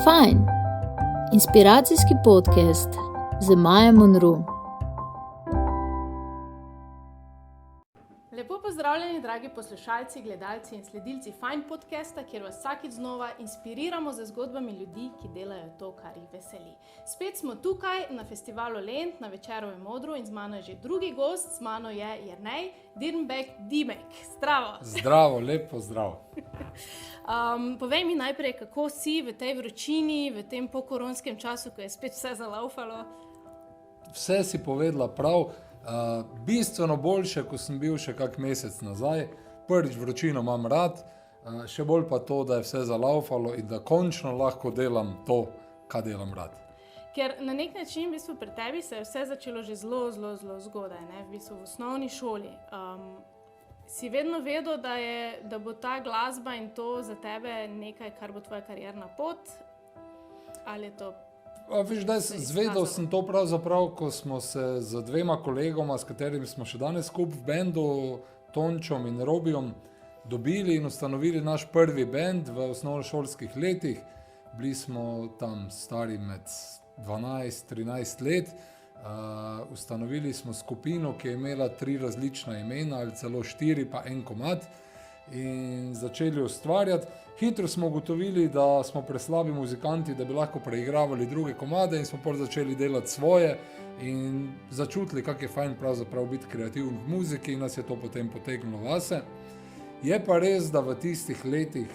Fajn, inspiracijski podcast z Majo Monroe. Lepo pozdravljeni, dragi poslušalci, gledalci in sledilci Fajn podcasta, kjer vas vsakič znova inspiriramo z zgodbami ljudi, ki delajo to, kar jih veseli. Spet smo tukaj na festivalu Lent na Večerovem odru in z mano je že drugi gost, z mano je Jernej Dirnbek-Dimek. Zdravo! Zdravo, lepo zdrav. Povej mi najprej, kako si v tej vročini, v tem pokoronskem času, ko je spet vse zalaufalo? Vse si povedala prav. Bistveno boljše, ko sem bil še kak mesec nazaj. Prvič vročino imam rad, še bolj pa to, da je vse zalaufalo in da končno lahko delam to, kar delam rad. Ker na nek način v bistvu pri tebi se je vse začelo že zelo zgodaj, ne? V bistvu v osnovni šoli. Si vedno vedel, da bo ta glasba in to za tebe nekaj, kar bo tvoja karierna pot? Ali je to... Veš, zvedel sem to pravzaprav, ko smo se z dvema kolegoma, s katerimi smo še danes skupaj v bendu, Tončom in Robijom, dobili in ustanovili naš prvi bend v osnovnošolskih letih. Bili smo tam stari med 12-13 let. Ustanovili smo skupino, ki je imela 3 različna imena ali celo 4 pa en komad in začeli ustvarjati. Hitro smo ugotovili, da smo preslabi muzikanti, da bi lahko preigravali druge komade in smo potem začeli delati svoje in začutili, kako je fajn pravzaprav biti kreativen v muziki in nas je to potem potegnilo vase. Je pa res, da v tistih letih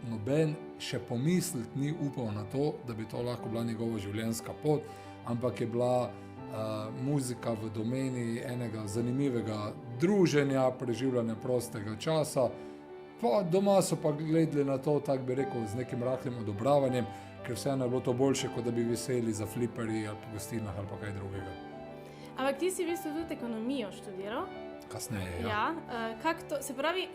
noben še pomisliti ni upal na to, da bi to lahko bila njegova življenjska pot, ampak je bila muzika v domeni enega zanimivega druženja, preživljanja prostega časa. Pa doma so pa gledali na to, tako bi rekel, z nekim rahlim odobravanjem, ker vseeno je bilo to boljše, kot da bi veseli za fliperji ali po gostilnah ali pa kaj drugega. Ampak ti si v bistvu tudi ekonomijo študiral? Kasneje, ja. Kako to, se pravi,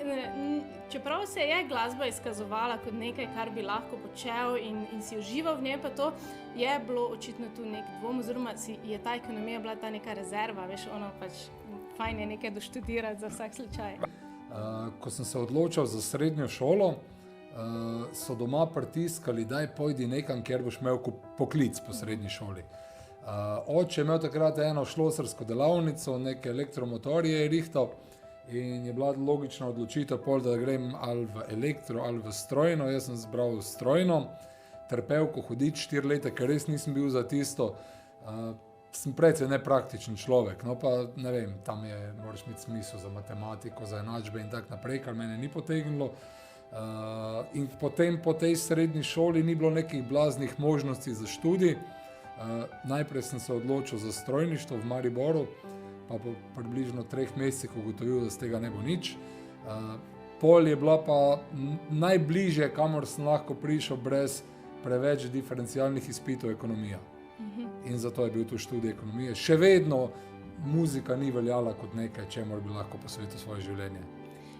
čeprav se je glasba izkazovala kot nekaj, kar bi lahko počel in si užival v njej, pa to je bilo očitno tu nek dvom, oziroma je ta ekonomija bila ta neka rezerva, veš, ono pač fajn je nekaj doštudirati za vsak slučaj. Ko sem se odločil za srednjo šolo, so doma pritiskali, daj pojdi nekam, kjer boš imel poklic po srednji šoli. Oče je imel takrat eno šlosarsko delavnico, neke elektromotorje je rihtal in je bila logična odločitev pol, da grem ali v elektro ali v strojno. Jaz sem zbral strojno, trpel, ko hoditi 4 leta, ker res nisem bil za tisto. Sem precej nepraktičen človek, no pa ne vem, tam moraš imeti smisel za matematiko, za enačbe in tak naprej, kar mene ni potegnilo. In potem po tej srednji šoli ni bilo nekih blaznih možnosti za študij. Najprej sem se odločil za strojništvo v Mariboru, pa po približno 3 mesecih ugotovil, da z tega ne bo nič. Pol je bila pa najbližje, kamor sem lahko prišel brez preveč diferencialnih izpitov, ekonomija. In zato je bil tu študij ekonomije. Še vedno muzika ni veljala kot nekaj, čemur bi lahko posvetil svoje življenje.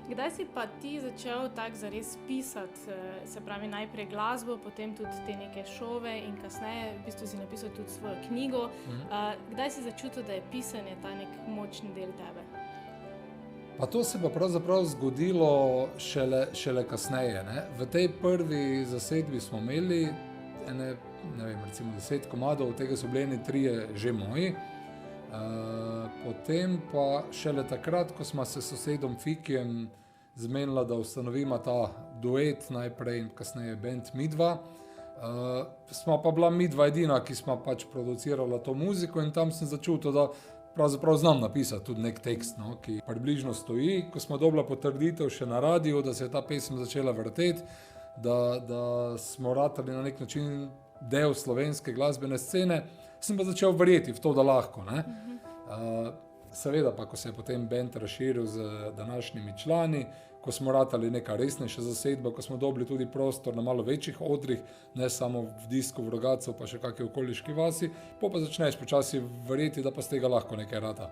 Kdaj si pa ti začel tako zares pisati, se pravi najprej glasbo, potem tudi te neke šove in kasneje v bistvu si napisal tudi svojo knjigo. Kdaj si začutil, da je pisanje ta nek močni del tebe? Pa to se pa pravzaprav zgodilo šele kasneje, ne? V tej prvi zasedbi smo imeli recimo 10 komadov, od tega so bili 3 že moji. Potem pa šele takrat, ko smo se s sosedom Fikijem zmenila, da ustanovimo ta duet najprej in kasneje band Midva. Smo pa bila Midva edina, ki smo pač producirala to muziko in tam sem začutil, da pravzaprav znam napisati tudi nek tekst, no, ki približno stoji. Ko smo dobila potrditev še na radiju, da se je ta pesem začela vrteti, da smo ratali na nek način del slovenske glasbene scene, sem pa začel verjeti v to, da lahko. Ne? Seveda pa, ko se je potem band razširil z današnjimi člani, ko smo ratali neka resnejša zasedba, ko smo dobili tudi prostor na malo večjih odrih, ne samo v Disku, v Rogatcu, pa še kakšni okoliški vasi, pa začneš počasi verjeti, da pa z tega lahko nekaj rata.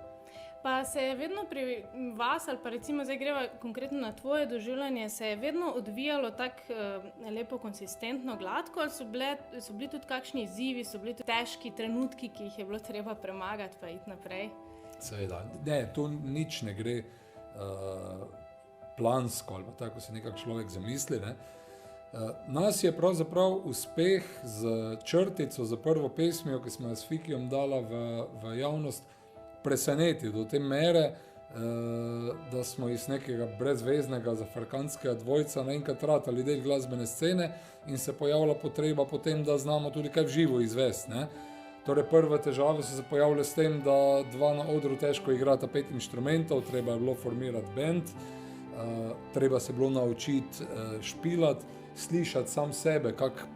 Pa se je vedno pri vas, ali pa recimo zdaj greva konkretno na tvoje doživljanje, se je vedno odvijalo tako lepo, konsistentno, gladko, ali so bili tudi kakšni izzivi, so bili tudi težki trenutki, ki jih je bilo treba premagati pa iti naprej? Seveda, ne, to nič ne gre plansko, ali pa tako si nekak človek zamisli, ne. Nas je pravzaprav uspeh z črtico, za prvo pesmijo, ki smo jo s Fikijom dala v javnost, presenetil do te mere, da smo iz nekega brezveznega zafrkantskega dvojca naenkrat ratali del glasbene scene in se pojavila potreba potem, da znamo tudi kaj v živo izvesti, ne. Torej prve težave so se pojavile s tem, da dva na odru težko igrata 5 inštrumentov, treba je bilo formirati band, treba se bilo naučiti špilati, slišati sam sebe, kak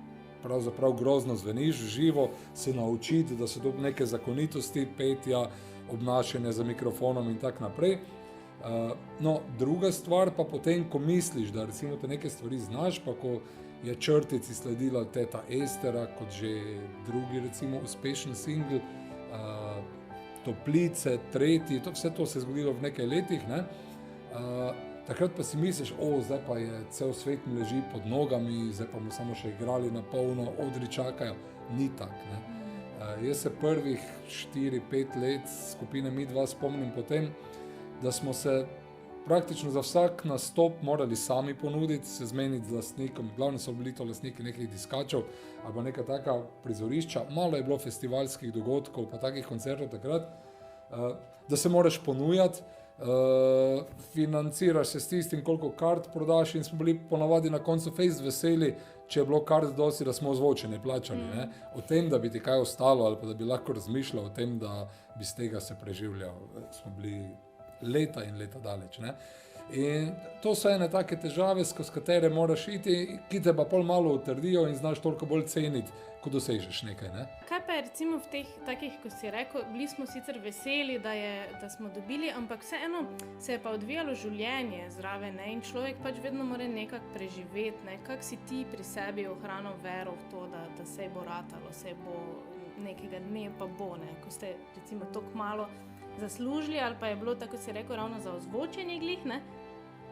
pravzaprav grozno zveniš v živo, se naučiti, da so to neke zakonitosti petja, obnašanje za mikrofonom in tak naprej. No, druga stvar pa potem, ko misliš, da recimo te neke stvari znaš, pa ko je črtici sledila teta Estera, kot že drugi recimo uspešen singl, Toplice, tretji, vse to se je zgodilo v nekaj letih, ne? Takrat pa si misliš, zdaj pa je cel svet mi leži pod nogami, zdaj pa mu samo še igrali na polno, odri čakajo. Ni tak, ne? Jaz se prvih 4-5 let skupine Mi2 spomnim potem, da smo se praktično za vsak nastop morali sami ponuditi, se zmeniti z lastnikom, glavno so bili to lastniki nekih diskačev ali neka taka prizorišča, malo je bilo festivalskih dogodkov pa takih koncertov takrat, da se moraš ponujati, financiraš se s tistim, koliko kart prodaš in smo bili ponavadi na koncu fejst veseli, če je bilo kart dosti, da smo ozvočene plačali, ne? O tem, da bi ti kaj ostalo ali pa da bi lahko razmišljal o tem, da bi z tega se preživljal, smo bili leta in leta daleč, ne? In to so ene take težave, skozi katere moraš iti, ki te pa pol malo utrdijo in znaš toliko bolj ceniti, ko dosežeš nekaj, ne? Kaj pa je recimo v teh takih, ko si rekel, bili smo sicer veseli, da smo dobili, ampak vseeno se je pa odvijalo življenje zraven, ne? In človek pač vedno mora nekako preživeti, ne? Kak si ti pri sebi ohranil vero v to, da se bo ratalo, se bo nekega dne pa bo, ne? Ko ste recimo toliko malo zaslužili ali pa je bilo, tako si rekel, ravno za ozvočenje glih, ne?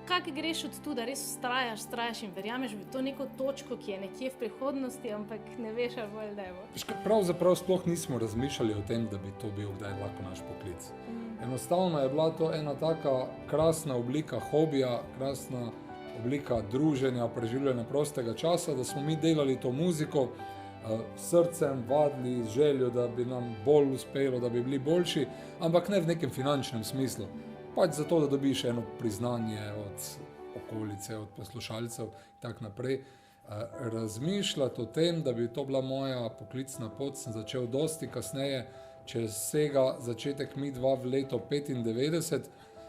Kak greš od tu, da res vztrajaš in verjameš v to neko točko, ki je nekje v prihodnosti, ampak ne veš, ali bo ali da bo. Pravzaprav sploh nismo razmišljali o tem, da bi to bil kdaj lahko naš poklic. Enostavno je bila to ena taka krasna oblika hobija, krasna oblika druženja, preživljanja prostega časa, da smo mi delali to muziko, srcem vadili, z željo, da bi nam bolj uspelo, da bi bili boljši, ampak ne v nekem finančnem smislu. Pač zato, da dobiš eno priznanje od okolice, od poslušalcev in tak naprej. Razmišljati o tem, da bi to bila moja poklicna pot, sem začel dosti kasneje, če sega začetek Mi2 v leto 1995,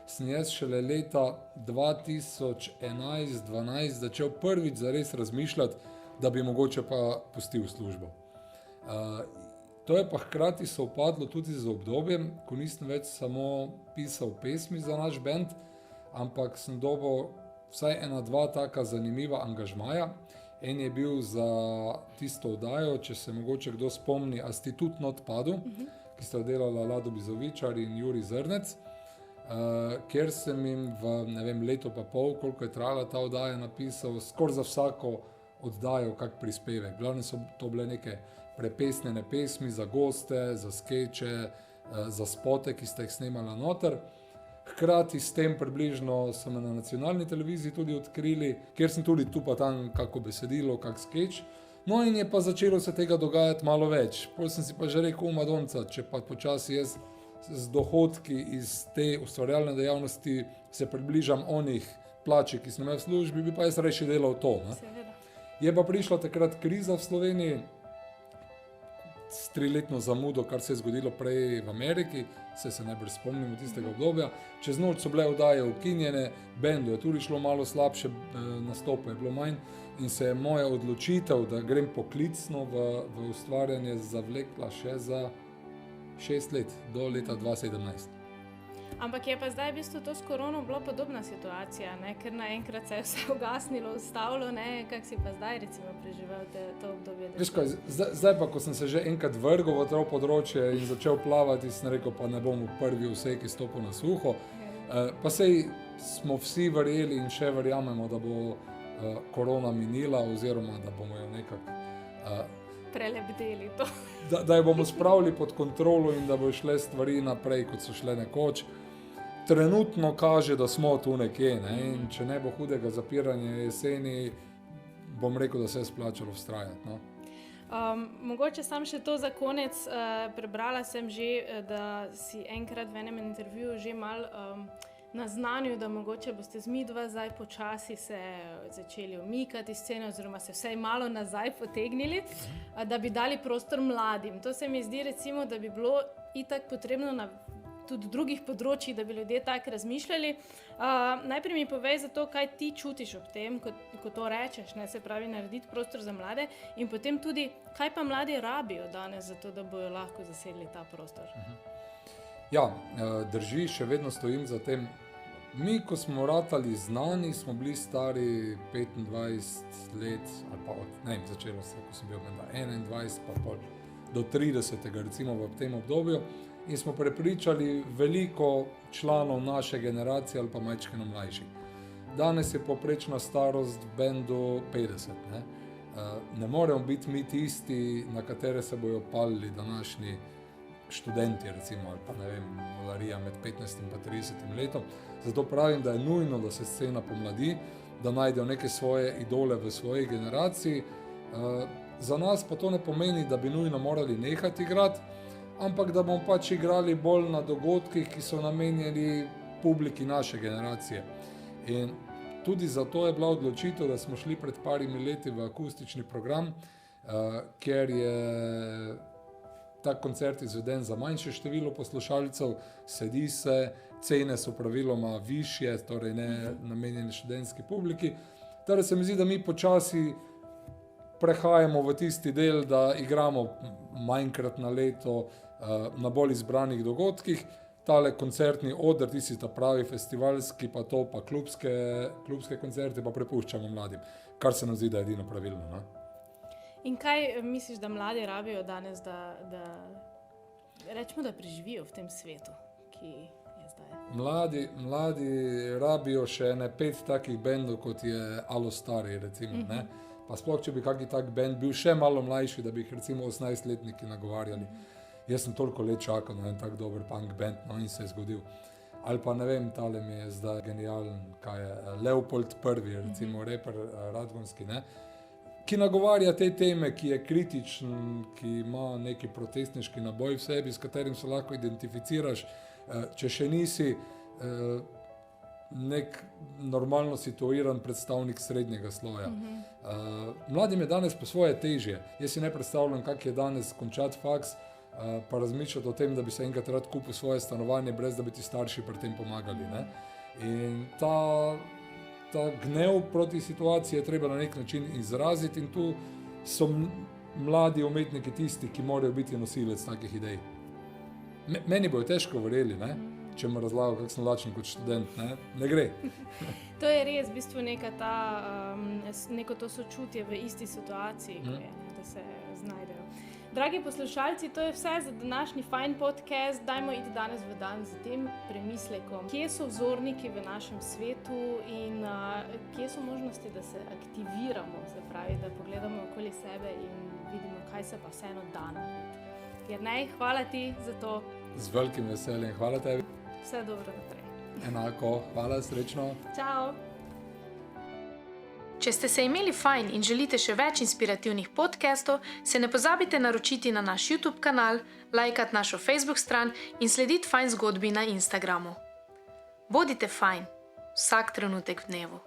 sem jaz šele leta 2011-2012 začel prvič zares razmišljati, da bi mogoče pa pustil službo. To je pa hkrati sovpadlo tudi z obdobjem, ko nisem več samo pisal pesmi za naš band, ampak sem dobil vsaj 1-2 taka zanimiva angažmaja. En je bil za tisto oddajo, če se mogoče kdo spomni, Institut na odpadu, ki sta delala Lado Bizovičar in Juri Zrnec, kjer sem jim v, ne vem, leto pa pol, koliko je trajala ta oddaja, napisal skoraj za vsako oddajo kak prispevek. Glavno so to bile neke prepesnjene pesmi za goste, za skeče, za spote, ki ste jih snemala noter. Hkrati s tem približno so me na nacionalni televiziji tudi odkrili, kjer sem tudi tu pa tam kako besedilo, kak skeč. No in je pa začelo se tega dogajati malo več. Potem sem si pa že rekel, Madonca, če pa počasi jaz z dohodki iz te ustvarjalne dejavnosti se približam onih plači, ki sem imel v službi, bi pa jaz reči delal to, ne? Je pa prišla takrat kriza v Sloveniji, s 3-letno zamudo, kar se je zgodilo prej v Ameriki, se najbolj spomnimo tistega obdobja. Čez noč so bile oddaje ukinjene, bendu je tudi šlo malo slabše, nastope je bilo manj in se je moja odločitev, da grem poklicno v ustvarjanje, zavlekla še za 6 let, do leta 2017. Ampak je pa zdaj v bistvu to s korono bila podobna situacija, ne? Ker naenkrat se je vse ugasnilo, ustavilo, ne? Kak si pa zdaj recimo preživel to obdobje? Veš kaj, zdaj pa, ko sem se že enkrat vrgel v to področje in začel plavati, sem rekel, pa ne bom prvi vsej, ki stopil na suho. Pa sej smo vsi verjeli in še verjamemo, da bo korona minila oziroma da bomo jo nekako prelebdeli to. Da jo bomo spravili pod kontrolo in da bo šle stvari naprej, kot so šle nekoč. Trenutno kaže, da smo tu nekje, ne? In če ne bo hudega zapiranja jeseni, bom rekel, da se je splačalo vztrajati. No. Mogoče sam še to za konec. Prebrala sem že, da si enkrat v enem intervjuju že mal naznanil, da mogoče boste z midva zdaj počasi se začeli umikati iz scene oziroma se vsaj malo nazaj potegnili, da bi dali prostor mladim. To se mi zdi recimo, da bi bilo itak potrebno na tudi drugih področjih, da bi ljudje tako razmišljali. Najprej mi povej za to, kaj ti čutiš ob tem, ko to rečeš, ne, se pravi narediti prostor za mlade, in potem tudi, kaj pa mladi rabijo danes za to, da bojo lahko zasedli ta prostor. Ja, drži, še vedno stojim za tem. Mi, ko smo ratali znani, smo bili stari 25 let, ali pa začelo se, ko sem bil 21, pa pol do 30. recimo v tem obdobju, in smo prepričali veliko članov naše generacije ali pa majčkeno mlajših. Danes je povprečna starost bendu 50. Ne moremo biti mi tisti, na katere se bojo palili današnji študenti, recimo, ali pa ne vem, mladarija med 15 in 30 letom. Zato pravim, da je nujno, da se scena pomladi, da najdejo neke svoje idole v svoji generaciji. Za nas pa to ne pomeni, da bi nujno morali nehati igrati, ampak da bomo pač igrali bolj na dogodkih, ki so namenjeni publiki naše generacije. In tudi zato je bila odločitev, da smo šli pred parimi leti v akustični program, ker je ta koncert izveden za manjše število poslušalcev, sedi se, cene so praviloma višje, torej ne namenjene študentski publiki. Torej se mi zdi, da mi počasi prehajamo v tisti del, da igramo manjkrat na leto na bolj izbranih dogodkih. Tale koncertni oder, tisti ta pravi festivalski, pa to, pa klubske koncerte pa prepuščamo mladim, kar se nam zdi, da je edino pravilno. Ne? In kaj misliš, da mladi rabijo danes, da rečemo, da preživijo v tem svetu, ki je zdaj? Mladi rabijo še 5 takih bendov, kot je Alostari, recimo. Ne? Pa sploh, če bi kakšen tak bend bil še malo mlajši, da bi jih recimo 18-letniki nagovarjali. Jaz sem toliko let čakal na en tak dober punk band, no, in se je zgodil. Ali pa ne vem, tale mi je zdaj genijalen, kaj je, Leopold I, recimo reper radgonski, ne, ki nagovarja te teme, ki je kritičen, ki ima neki protestniški naboj v sebi, s katerim se lahko identificiraš, če še nisi nek normalno situiran predstavnik srednjega sloja. Mladim je danes po svoje težje. Jaz si ne predstavljam, kak je danes končati faks, pa razmišljati o tem, da bi se enkrat rad kupil svoje stanovanje, brez da bi ti starši pri tem pomagali. Ne? In ta gnev proti situaciji je treba na nek način izraziti, in tu so mladi umetniki tisti, ki morajo biti nosilec takih idej. Meni bojo težko verjeli, ne? Če mi razlagal, kako sem lačen kot študent, ne gre. To je res, v bistvu neko to sočutje v isti situaciji, da se znajdejo. Dragi poslušalci, to je vse za današnji Fajn podcast. Dajmo iti danes v dan z tem premislekom. Kje so vzorniki v našem svetu in kje so možnosti, da se aktiviramo, se pravi, da pogledamo okoli sebe in vidimo, kaj se pa vseeno da narediti. Jernej, hvala ti za to. Z velikim veseljem, hvala tebi. Vse dobro naprej. Enako, hvala, srečno. Čau. Če ste se imeli fajn in želite še več inspirativnih podcastov, se ne pozabite naročiti na naš YouTube kanal, lajkati našo Facebook stran in slediti Fajn zgodbi na Instagramu. Bodite fajn, vsak trenutek v dnevu.